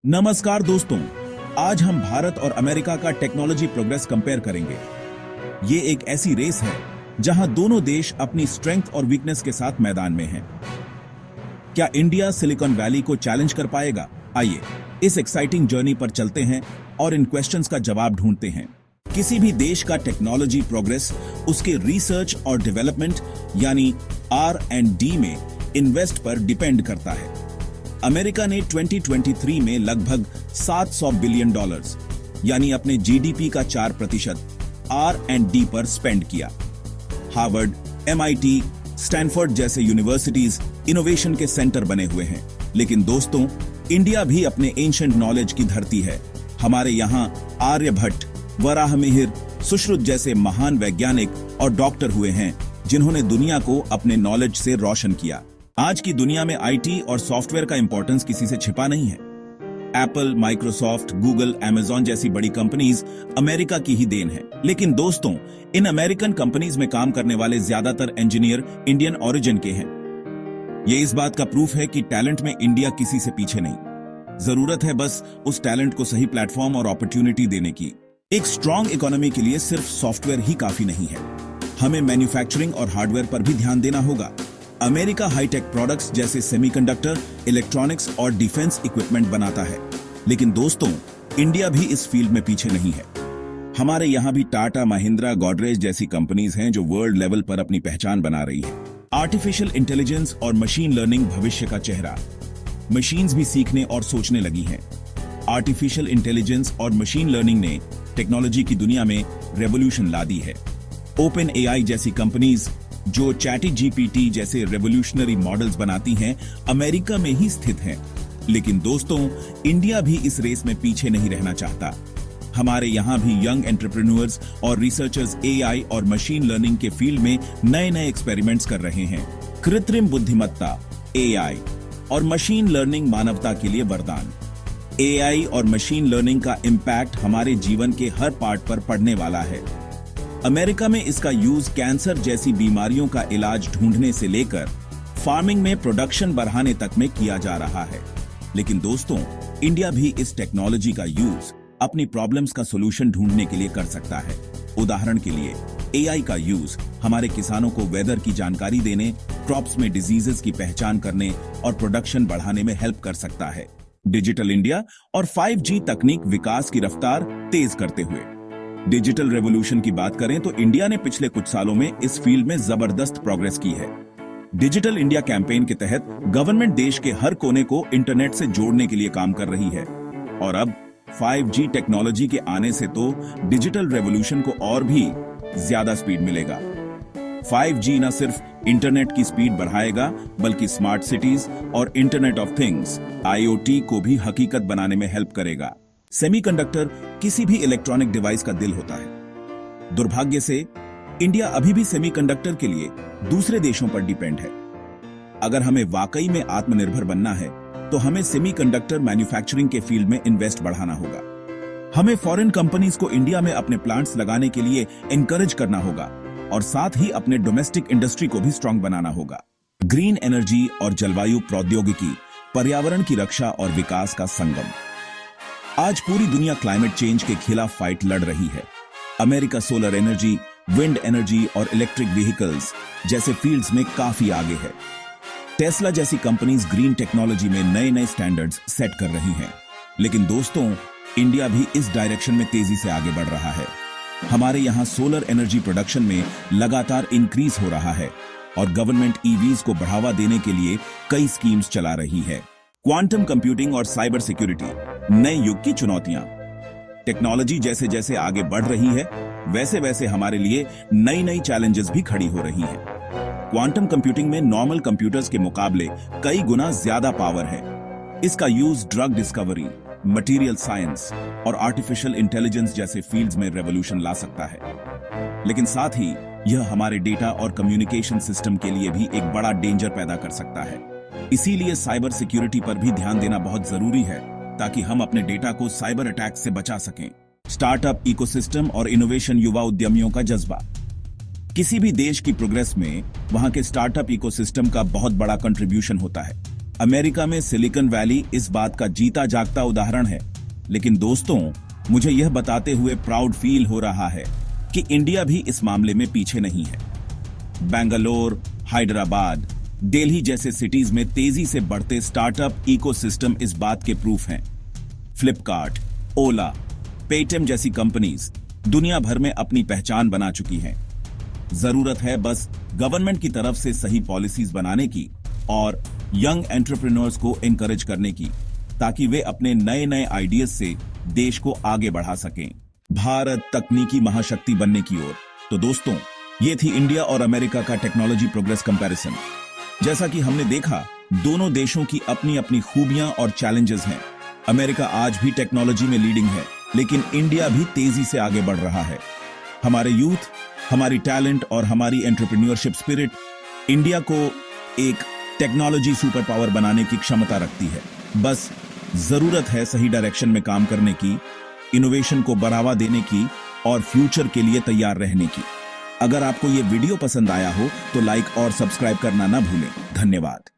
नमस्कार दोस्तों, आज हम भारत और अमेरिका का टेक्नोलॉजी प्रोग्रेस कंपेयर करेंगे। ये एक ऐसी रेस है जहां दोनों देश अपनी स्ट्रेंथ और वीकनेस के साथ मैदान में हैं। क्या इंडिया सिलिकॉन वैली को चैलेंज कर पाएगा? आइए इस एक्साइटिंग जर्नी पर चलते हैं और इन क्वेश्चंस का जवाब ढूंढते हैं। किसी भी देश का टेक्नोलॉजी प्रोग्रेस उसके रिसर्च और डेवलपमेंट यानी R&D में इन्वेस्ट पर डिपेंड करता है। अमेरिका ने 2023 में लगभग $700 बिलियन यानी अपने जीडीपी का 4% R&D पर स्पेंड किया। हार्वर्ड, MIT, स्टैनफोर्ड जैसे यूनिवर्सिटीज इनोवेशन के सेंटर बने हुए हैं। लेकिन दोस्तों, इंडिया भी अपने एंशिएंट नॉलेज की धरती है। हमारे यहाँ आर्यभट्ट, वराहमिहिर, सुश्रुत जैसे महान वैज्ञानिक और डॉक्टर हुए हैं जिन्होंने दुनिया को अपने नॉलेज से रोशन किया। आज की दुनिया में आईटी और सॉफ्टवेयर का इंपॉर्टेंस किसी से छिपा नहीं है। एप्पल, माइक्रोसॉफ्ट, गूगल, अमेज़न जैसी बड़ी कंपनीज अमेरिका की ही देन है। लेकिन दोस्तों, इन अमेरिकन कंपनीज में काम करने वाले ज्यादातर इंजीनियर इंडियन ओरिजिन के हैं। ये इस बात का प्रूफ है कि टैलेंट में इंडिया किसी से पीछे नहीं। जरूरत है बस उस टैलेंट को सही प्लेटफॉर्म और अपॉर्चुनिटी देने की। एक स्ट्रॉन्ग इकोनॉमी के लिए सिर्फ सॉफ्टवेयर ही काफी नहीं है, हमें मैन्युफैक्चरिंग और हार्डवेयर पर भी ध्यान देना होगा। अमेरिका हाईटेक प्रोडक्ट्स जैसे सेमीकंडक्टर, इलेक्ट्रॉनिक्स और डिफेंस इक्विपमेंट बनाता है, लेकिन दोस्तों, इंडिया भी इस फील्ड में पीछे नहीं है। हमारे यहाँ भी टाटा, महिंद्रा, गोदरेज जैसी कंपनीज हैं जो वर्ल्ड लेवल पर अपनी पहचान बना रही हैं। आर्टिफिशियल इंटेलिजेंस और मशीन लर्निंग भविष्य का चेहरा। मशीन्स भी सीखने और सोचने लगी हैं। आर्टिफिशियल इंटेलिजेंस और मशीन लर्निंग ने टेक्नोलॉजी की दुनिया में रेवोल्यूशन ला दी है। ओपन एआई जैसी कंपनीज जो ChatGPT जैसे रेवोल्यूशनरी मॉडल्स बनाती हैं, अमेरिका में ही स्थित हैं। लेकिन दोस्तों, इंडिया भी इस रेस में पीछे नहीं रहना चाहता। हमारे यहाँ भी यंग एंटरप्रेन्योर्स और रिसर्चर्स एआई और मशीन लर्निंग के फील्ड में नए नए एक्सपेरिमेंट्स कर रहे हैं। कृत्रिम बुद्धिमत्ता, एआई और मशीन लर्निंग मानवता के लिए वरदान। एआई और मशीन लर्निंग का इम्पैक्ट हमारे जीवन के हर पार्ट पर पड़ने वाला है। अमेरिका में इसका यूज कैंसर जैसी बीमारियों का इलाज ढूंढने से लेकर फार्मिंग में प्रोडक्शन बढ़ाने तक में किया जा रहा है। लेकिन दोस्तों, इंडिया भी इस टेक्नोलॉजी का यूज अपनी प्रॉब्लम्स का सॉल्यूशन ढूंढने के लिए कर सकता है। उदाहरण के लिए, एआई का यूज हमारे किसानों को वेदर की जानकारी देने, क्रॉप्स में डिजीजेस की पहचान करने और प्रोडक्शन बढ़ाने में हेल्प कर सकता है। डिजिटल इंडिया और 5G तकनीक विकास की रफ्तार तेज करते हुए डिजिटल रेवोल्यूशन की बात करें तो इंडिया ने पिछले कुछ सालों में इस फील्ड में जबरदस्त प्रोग्रेस की है। डिजिटल इंडिया कैंपेन के तहत गवर्नमेंट देश के हर कोने को इंटरनेट से जोड़ने के लिए काम कर रही है। और अब 5G टेक्नोलॉजी के आने से तो डिजिटल रेवोल्यूशन को और भी ज्यादा स्पीड मिलेगा। 5G न सिर्फ इंटरनेट की स्पीड बढ़ाएगा, बल्कि स्मार्ट सिटीज और इंटरनेट ऑफ थिंग्स IoT को भी हकीकत बनाने में हेल्प करेगा। सेमीकंडक्टर किसी भी इलेक्ट्रॉनिक डिवाइस का दिल होता है। दुर्भाग्य से इंडिया अभी भी सेमीकंडक्टर के लिए दूसरे देशों पर डिपेंड है। अगर हमें वाकई में आत्मनिर्भर बनना है तो हमें सेमीकंडक्टर मैन्युफैक्चरिंग के फील्ड में इन्वेस्ट बढ़ाना होगा। हमें फॉरेन कंपनीज को इंडिया में अपने प्लांट्स लगाने के लिए एनकरेज करना होगा और साथ ही अपने डोमेस्टिक इंडस्ट्री को भी स्ट्रांग बनाना होगा। ग्रीन एनर्जी और जलवायु प्रौद्योगिकी पर्यावरण की रक्षा और विकास का संगम। आज पूरी दुनिया क्लाइमेट चेंज के खिलाफ फाइट लड़ रही है। America solar energy, wind energy और इलेक्ट्रिक व्हीकल्स जैसे फील्ड्स में काफी आगे है। टेस्ला जैसी कंपनीज ग्रीन टेक्नोलॉजी में नए नए स्टैंडर्ड्स सेट कर रही हैं। लेकिन दोस्तों, इंडिया भी इस डायरेक्शन में तेजी से आगे बढ़ रहा है। हमारे यहाँ सोलर एनर्जी प्रोडक्शन में लगातार इंक्रीज हो रहा है और गवर्नमेंट EVs को बढ़ावा देने के लिए कई स्कीम्स चला रही है। क्वांटम कंप्यूटिंग और साइबर सिक्योरिटी नए युग की चुनौतियां। टेक्नोलॉजी जैसे जैसे आगे बढ़ रही है, वैसे वैसे हमारे लिए नई नई चैलेंजेस भी खड़ी हो रही हैं। क्वांटम कंप्यूटिंग में नॉर्मल कंप्यूटर्स के मुकाबले कई गुना ज्यादा पावर है। इसका use drug discovery, material science और आर्टिफिशियल इंटेलिजेंस जैसे फील्ड्स में रेवोल्यूशन ला सकता है। लेकिन साथ ही यह हमारे डेटा और कम्युनिकेशन सिस्टम के लिए भी एक बड़ा डेंजर पैदा कर सकता है। इसीलिए साइबर सिक्योरिटी पर भी ध्यान देना बहुत जरूरी है ताकि हम अपने डेटा को साइबर अटैक से बचा सकें। स्टार्टअप इकोसिस्टम और इनोवेशन युवा उद्यमियों का जज्बा। किसी भी देश की प्रोग्रेस में वहां के स्टार्टअप इकोसिस्टम का बहुत बड़ा कंट्रीब्यूशन होता है। अमेरिका में सिलिकॉन वैली इस बात का जीता जागता उदाहरण है। लेकिन दोस्तों, मुझे यह बताते हुए प्राउड फील हो रहा है कि इंडिया भी इस मामले में पीछे नहीं है। बेंगलोर, हैदराबाद, दिल्ली जैसे सिटीज में तेजी से बढ़ते स्टार्टअप इकोसिस्टम इस बात के प्रूफ हैं। फ्लिपकार्ट, ओला, पेटीएम जैसी कंपनीज दुनिया भर में अपनी पहचान बना चुकी हैं। जरूरत है बस गवर्नमेंट की तरफ से सही पॉलिसीज बनाने की और यंग एंटरप्रेन्योर्स को एनकरेज करने की, ताकि वे अपने नए नए आइडियाज से देश को आगे बढ़ा सकें, भारत तकनीकी महाशक्ति बनने की ओर। तो दोस्तों, ये थी इंडिया और अमेरिका का टेक्नोलॉजी प्रोग्रेस कंपैरिजन। जैसा कि हमने देखा, दोनों देशों की अपनी अपनी खूबियां और चैलेंजेस हैं। अमेरिका आज भी टेक्नोलॉजी में लीडिंग है, लेकिन इंडिया भी तेजी से आगे बढ़ रहा है। हमारे यूथ, हमारी टैलेंट और हमारी एंटरप्रेन्योरशिप स्पिरिट इंडिया को एक टेक्नोलॉजी सुपर पावर बनाने की क्षमता रखती है। बस जरूरत है सही डायरेक्शन में काम करने की, इनोवेशन को बढ़ावा देने की और फ्यूचर के लिए तैयार रहने की। अगर आपको यह वीडियो पसंद आया हो तो लाइक और सब्सक्राइब करना ना भूलें। धन्यवाद।